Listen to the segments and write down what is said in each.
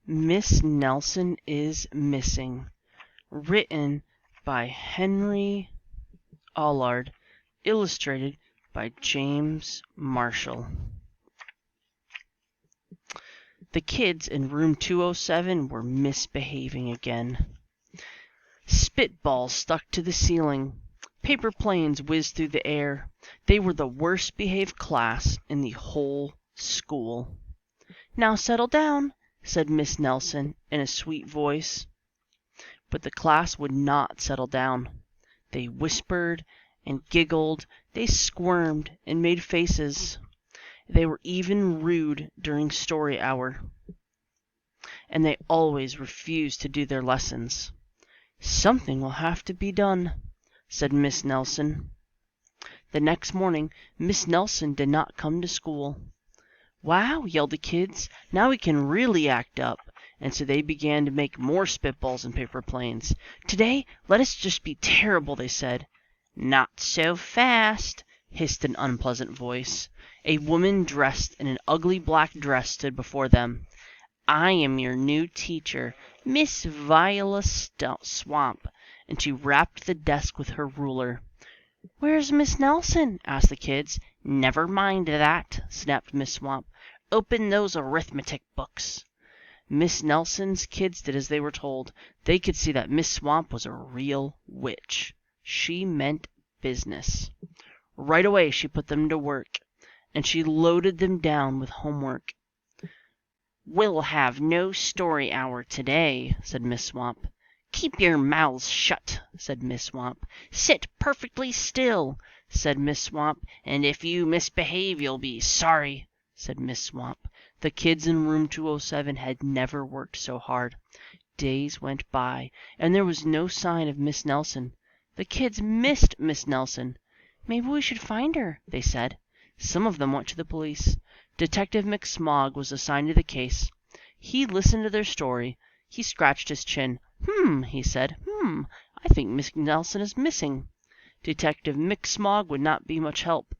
Miss Nelson is Missing. Written by Henry Allard. Illustrated by James Marshall. The kids in room 207 were misbehaving again. Spitballs stuck to the ceiling. Paper planes whizzed through the air. They were the worst behaved class in the whole school. "Now settle down," said Miss Nelson in a sweet voice. But the class would not settle down. They whispered and giggled. They squirmed and made faces. They were even rude during story hour. And they always refused to do their lessons. "Something will have to be done," said Miss Nelson. The next morning Miss Nelson did not come to school. "Wow!" yelled the kids. "Now we can really act up." And so they began to make more spitballs and paper planes. "Today, let us just be terrible," they said. "Not so fast," hissed an unpleasant voice. A woman dressed in an ugly black dress stood before them. "I am your new teacher, Miss Viola Swamp," and she rapped the desk with her ruler. "Where's Miss Nelson?" asked the kids. "Never mind that," snapped Miss Swamp. "Open those arithmetic books." Miss Nelson's kids did as they were told. They could see that Miss Swamp was a real witch. She meant business. Right away she put them to work, and she loaded them down with homework. "We'll have no story hour today," said Miss Swamp. "Keep your mouths shut," said Miss Swamp. "Sit perfectly still," said Miss Swamp. "And if you misbehave, you'll be sorry," said Miss Swamp. The kids in room 207 had never worked so hard. Days went by, and there was no sign of Miss Nelson. The kids missed Miss Nelson. "Maybe we should find her," they said. Some of them went to the police. Detective McSmog was assigned to the case. He listened to their story. He scratched his chin. He said. I think Miss Nelson is missing." Detective McSmog would not be much help.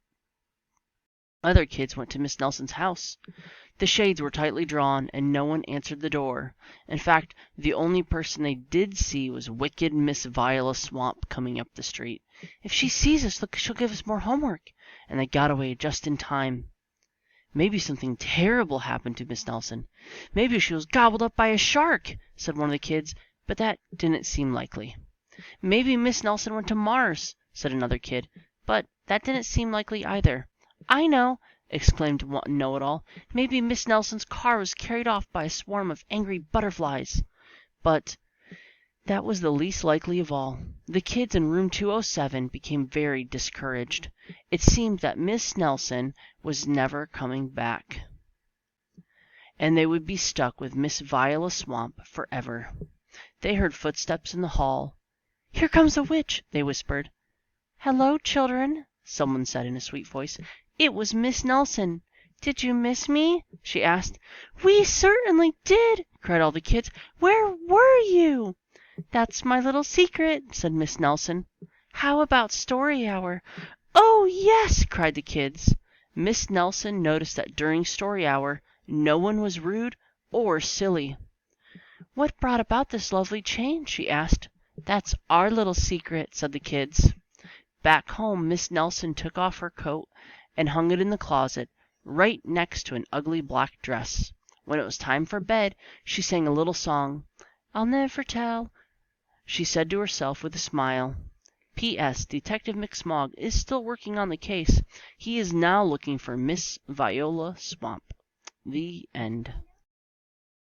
Other kids went to Miss Nelson's house. The shades were tightly drawn, and no one answered the door. In fact, the only person they did see was wicked Miss Viola Swamp coming up the street. "If she sees us, look, she'll give us more homework." And they got away just in time. "Maybe something terrible happened to Miss Nelson. Maybe she was gobbled up by a shark," said one of the kids, but that didn't seem likely. "Maybe Miss Nelson went to Mars," said another kid, but that didn't seem likely either. "I know!" exclaimed one know-it-all. "Maybe Miss Nelson's car was carried off by a swarm of angry butterflies." But that was the least likely of all. The kids in room 207 became very discouraged. It seemed that Miss Nelson was never coming back, and they would be stuck with Miss Viola Swamp forever. They heard footsteps in the hall. "Here comes a witch," they whispered. "Hello, children," someone said in a sweet voice. It was Miss Nelson. "Did you miss me?" she asked. "We certainly did," cried all the kids. "Where were you?" "That's my little secret," said Miss Nelson. "How about story hour?" "Oh, yes!" cried the kids. Miss Nelson noticed that during story hour no one was rude or silly. "What brought about this lovely change?" she asked. "That's our little secret," said the kids. Back home Miss Nelson took off her coat and hung it in the closet, right next to an ugly black dress. When it was time for bed, she sang a little song. "I'll never tell," she said to herself with a smile. P.S. Detective McSmog is still working on the case. He is now looking for Miss Viola Swamp. The end.